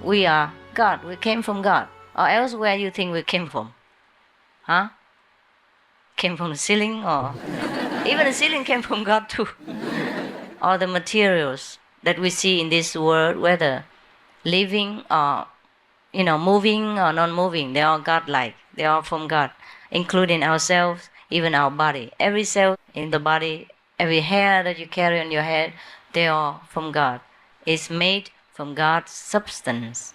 We are God. We came from God. Or else where you think we came from? Huh? Came from the ceiling, or even the ceiling came from God too. All the materials that we see in this world, whether living or moving or non-moving, they are God-like. They are from God, including ourselves, even our body. Every cell in the body, every hair that you carry on your head, they are from God. It's made from God's substance.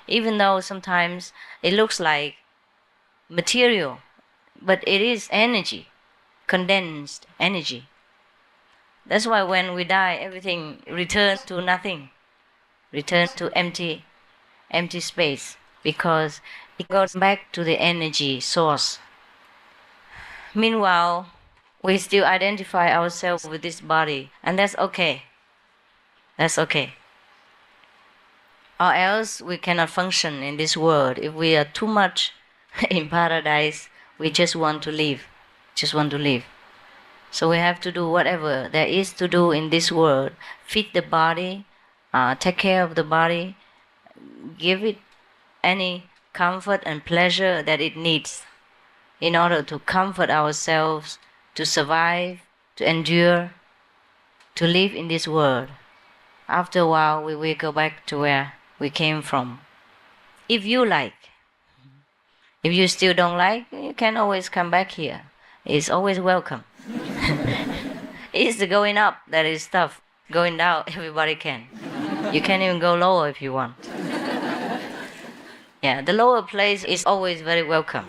Even though sometimes it looks like material, but it is energy, condensed energy. That's why when we die, everything returns to nothing, returns to empty space, because it goes back to the energy source. Meanwhile, we still identify ourselves with this body, and that's okay. That's okay. Or else we cannot function in this world. If we are too much in paradise, we just want to live. So we have to do whatever there is to do in this world. Feed the body, take care of the body, give it any comfort and pleasure that it needs in order to comfort ourselves, to survive, to endure, to live in this world. After a while, we will go back to where we came from. If you like. If you still don't like, you can always come back here. It's always welcome. It's the going up that is tough. Going down, everybody can. You can even go lower if you want. Yeah, the lower place is always very welcome.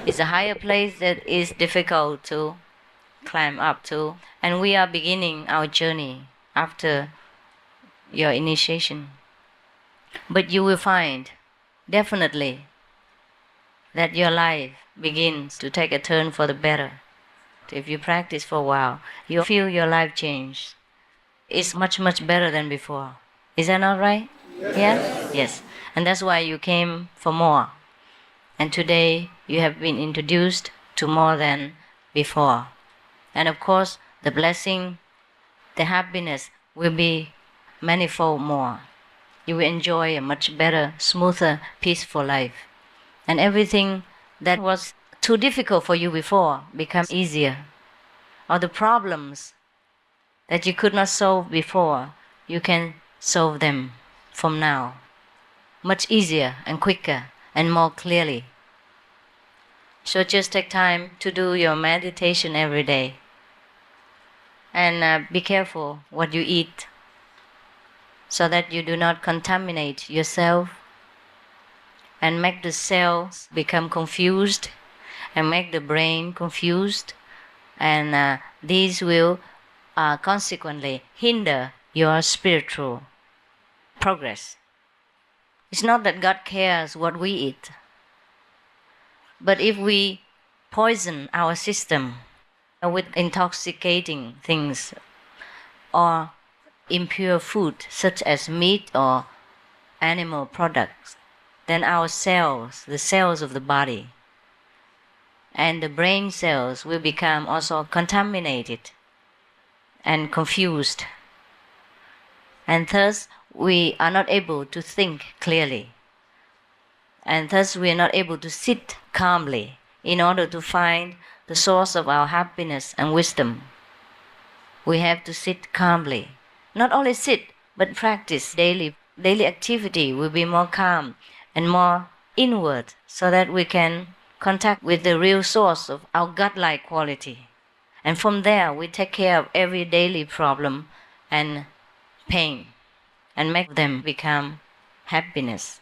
It's a higher place that is difficult to climb up to. And we are beginning our journey after your initiation. But you will find, definitely, that your life begins to take a turn for the better. If you practice for a while, you feel your life change. It's much, much better than before. Is that not right? Yeah? Yes. And that's why you came for more. And today you have been introduced to more than before. And of course, the blessing, the happiness will be manifold more. You will enjoy a much better, smoother, peaceful life. And everything that was too difficult for you before becomes easier. Or the problems that you could not solve before, you can solve them from now. Much easier and quicker and more clearly. So just take time to do your meditation every day. And be careful what you eat, so that you do not contaminate yourself and make the cells become confused and make the brain confused, and these will consequently hinder your spiritual progress. It's not that God cares what we eat, but if we poison our system with intoxicating things or impure food such as meat or animal products, then our cells, the cells of the body, and the brain cells will become also contaminated and confused. And thus we are not able to think clearly. And thus we are not able to sit calmly in order to find the source of our happiness and wisdom. We have to sit calmly. Not only sit, but practice daily. Daily activity will be more calm and more inward, so that we can contact with the real source of our godlike quality. And from there, we take care of every daily problem and pain and make them become happiness.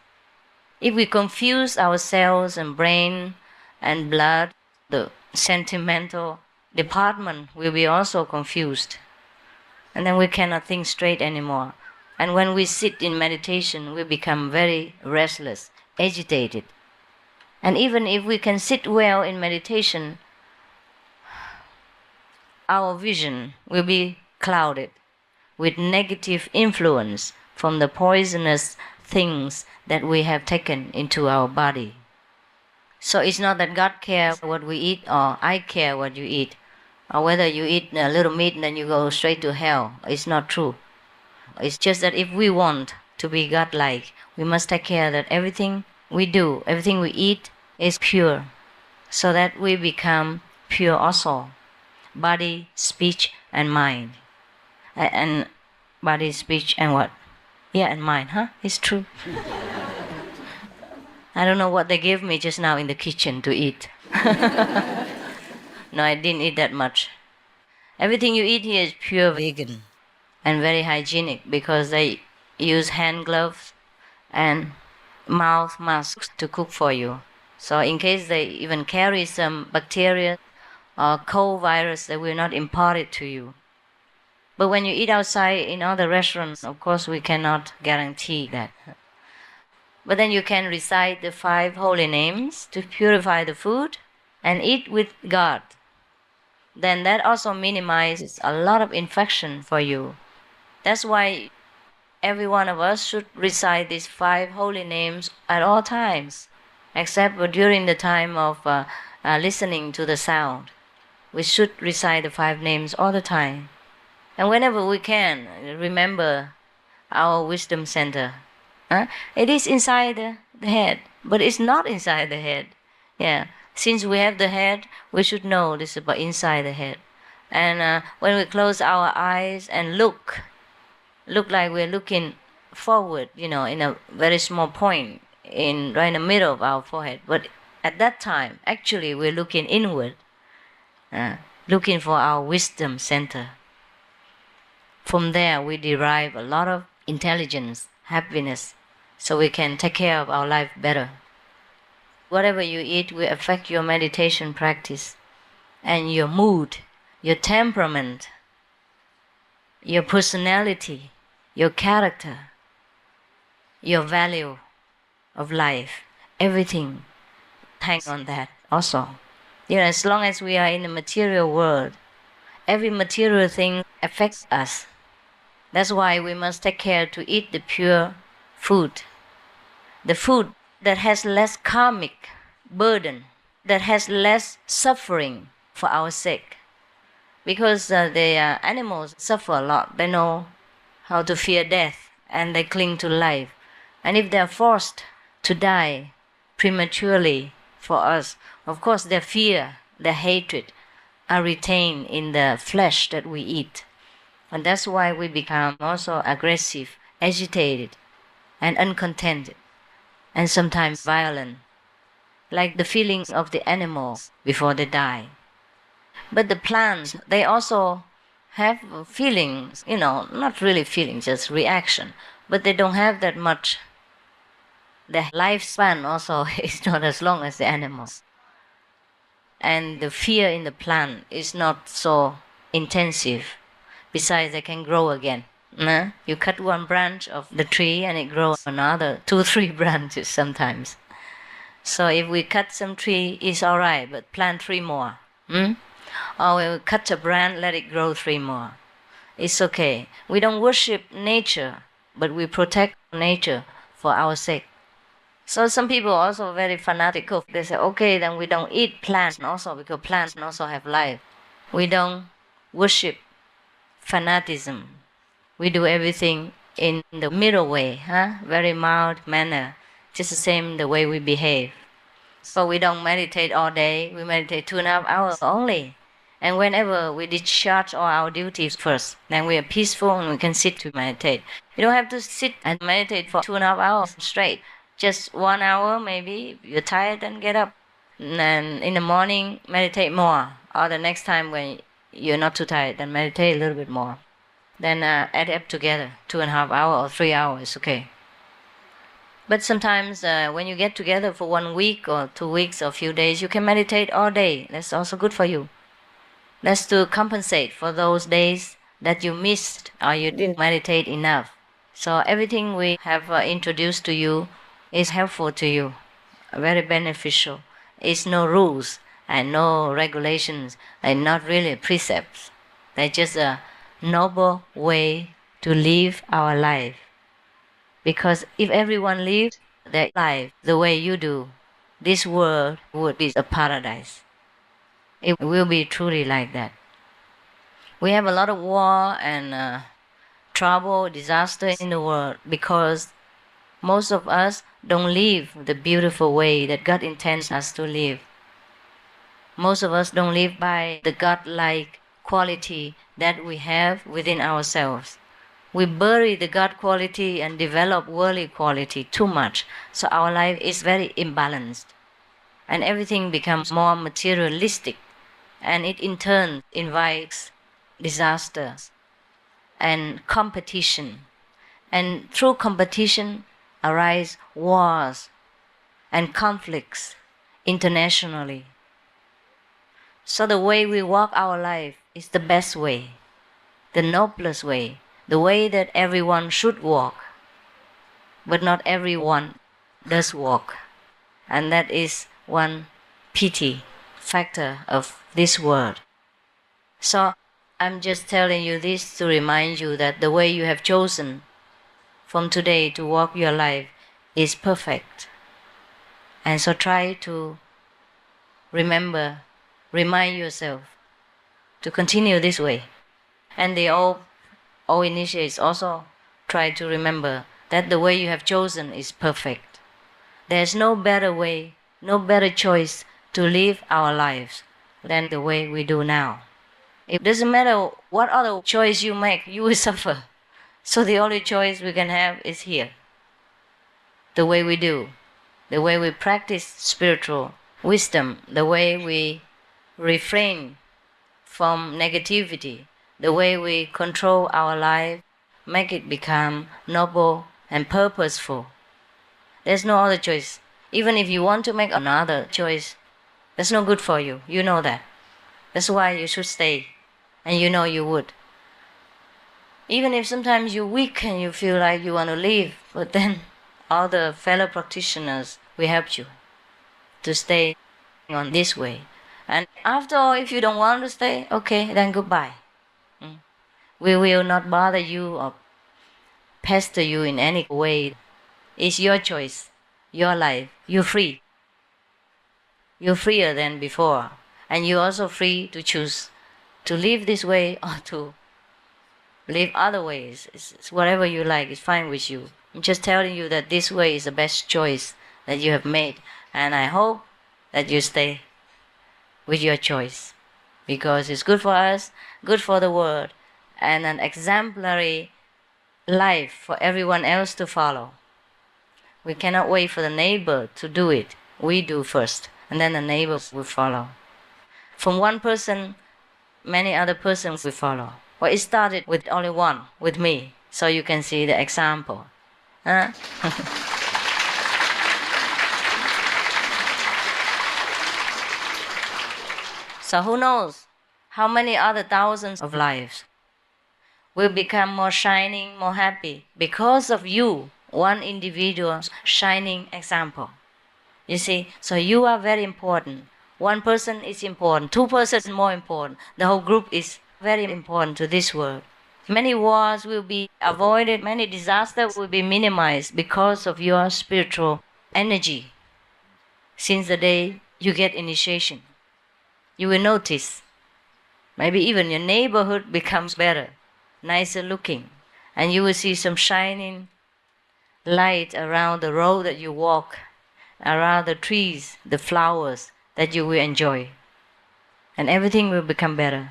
If we confuse our cells and brain and blood, the sentimental department will be also confused. And then we cannot think straight anymore. And when we sit in meditation, we become very restless, agitated. And even if we can sit well in meditation, our vision will be clouded with negative influence from the poisonous things that we have taken into our body. So it's not that God cares what we eat or I care what you eat, or whether you eat a little meat and then you go straight to hell. It's not true. It's just that if we want to be God-like, we must take care that everything we do, everything we eat is pure, so that we become pure also. Body, speech, and mind. And body, speech, and what? Yeah, and mind, huh? It's true. I don't know what they gave me just now in the kitchen to eat. No, I didn't eat that much. Everything you eat here is pure vegan and very hygienic because they use hand gloves and mouth masks to cook for you. So in case they even carry some bacteria or cold virus, they will not impart it to you. But when you eat outside in other restaurants, of course we cannot guarantee that. But then you can recite the 5 holy names to purify the food and eat with God. Then that also minimizes a lot of infection for you. That's why every one of us should recite these 5 holy names at all times, except during the time of listening to the sound. We should recite the 5 names all the time. And whenever we can, remember our wisdom center. It is inside the head, but it's not inside the head. Yeah, since we have the head, we should know this is about inside the head. And when we close our eyes and look like we're looking forward, in a very small point right in the middle of our forehead. But at that time, actually, we're looking inward, looking for our wisdom center. From there, we derive a lot of intelligence, happiness, so we can take care of our life better. Whatever you eat will affect your meditation practice and your mood, your temperament, your personality, your character, your value of life. Everything hangs on that also. As long as we are in the material world, every material thing affects us. That's why we must take care to eat the pure food. The food that has less karmic burden, that has less suffering for our sake. Because the animals suffer a lot. They know how to fear death and they cling to life. And if they're forced to die prematurely for us, of course their fear, their hatred are retained in the flesh that we eat. And that's why we become also aggressive, agitated, and uncontented, and sometimes violent, like the feelings of the animals before they die. But the plants, they also have feelings, not really feelings, just reaction, but they don't have that much. Their lifespan also is not as long as the animals. And the fear in the plant is not so intensive. Besides, they can grow again. You cut one branch of the tree and it grows another 2-3 branches sometimes. So if we cut some tree, it's all right, but plant 3 more. Or we cut a branch, let it grow 3 more. It's okay. We don't worship nature, but we protect nature for our sake. So some people are also very fanatical. They say, okay, then we don't eat plants also because plants also have life. We don't worship fanatism. We do everything in the middle way, very mild manner, just the same the way we behave. So we don't meditate all day, we meditate 2.5 hours only. And whenever we discharge all our duties first, then we are peaceful and we can sit to meditate. You don't have to sit and meditate for 2.5 hours straight. Just 1 hour maybe, if you're tired, then get up. And in the morning, meditate more. Or the next time when you're not too tired, then meditate a little bit more. Then add up together, 2.5 hours or 3 hours, okay. But sometimes when you get together for 1 week or 2 weeks or a few days, you can meditate all day. That's also good for you. That's to compensate for those days that you missed or you didn't meditate enough. So everything we have introduced to you is helpful to you, very beneficial. It's no rules and no regulations and not really precepts. They're just a noble way to live our life. Because if everyone lived their life the way you do, this world would be a paradise. It will be truly like that. We have a lot of war and trouble, disaster in the world because most of us don't live the beautiful way that God intends us to live. Most of us don't live by the God-like quality that we have within ourselves. We bury the God quality and develop worldly quality too much, so our life is very imbalanced. And everything becomes more materialistic, and it in turn invites disaster and competition. And through competition arise wars and conflicts internationally. So the way we walk our life is the best way, the noblest way, the way that everyone should walk. But not everyone does walk. And that is one pity factor of this world. So I'm just telling you this to remind you that the way you have chosen from today to walk your life is perfect. And so try to remind yourself to continue this way. And the all initiates also try to remember that the way you have chosen is perfect. There's no better way, no better choice to live our lives than the way we do now. It doesn't matter what other choice you make, you will suffer. So the only choice we can have is here. The way we do, the way we practice spiritual wisdom, the way we refrain from negativity, the way we control our life, make it become noble and purposeful. There's no other choice. Even if you want to make another choice, that's no good for you. You know that. That's why you should stay. And you know you would. Even if sometimes you're weak and you feel like you want to leave, but then all the fellow practitioners will help you to stay on this way. And after all, if you don't want to stay, okay, then goodbye. We will not bother you or pester you in any way. It's your choice, your life. You're free. You're freer than before. And you're also free to choose to live this way or to live other ways. It's whatever you like. It's fine with you. I'm just telling you that this way is the best choice that you have made. And I hope that you stay with your choice. Because it's good for us, good for the world, and an exemplary life for everyone else to follow. We cannot wait for the neighbor to do it. We do first, and then the neighbors will follow. From one person, many other persons will follow. Well, it started with only one, with me, so you can see the example. Huh? So who knows how many other thousands of lives will become more shining, more happy because of you, one individual's shining example. You see, so you are very important. One person is important, two persons more important. The whole group is very important to this world. Many wars will be avoided, many disasters will be minimized because of your spiritual energy. Since the day you get initiation, you will notice maybe even your neighborhood becomes better, nicer looking, and you will see some shining light around the road that you walk, around the trees, the flowers that you will enjoy. And everything will become better.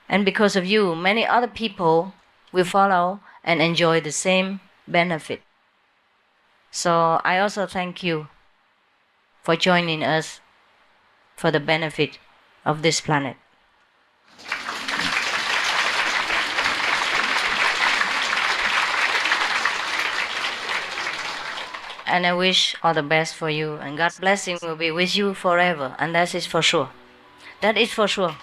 And because of you, many other people will follow and enjoy the same benefit. So I also thank you for joining us for the benefit of this planet. And I wish all the best for you, and God's blessing will be with you forever, and that is for sure. That is for sure.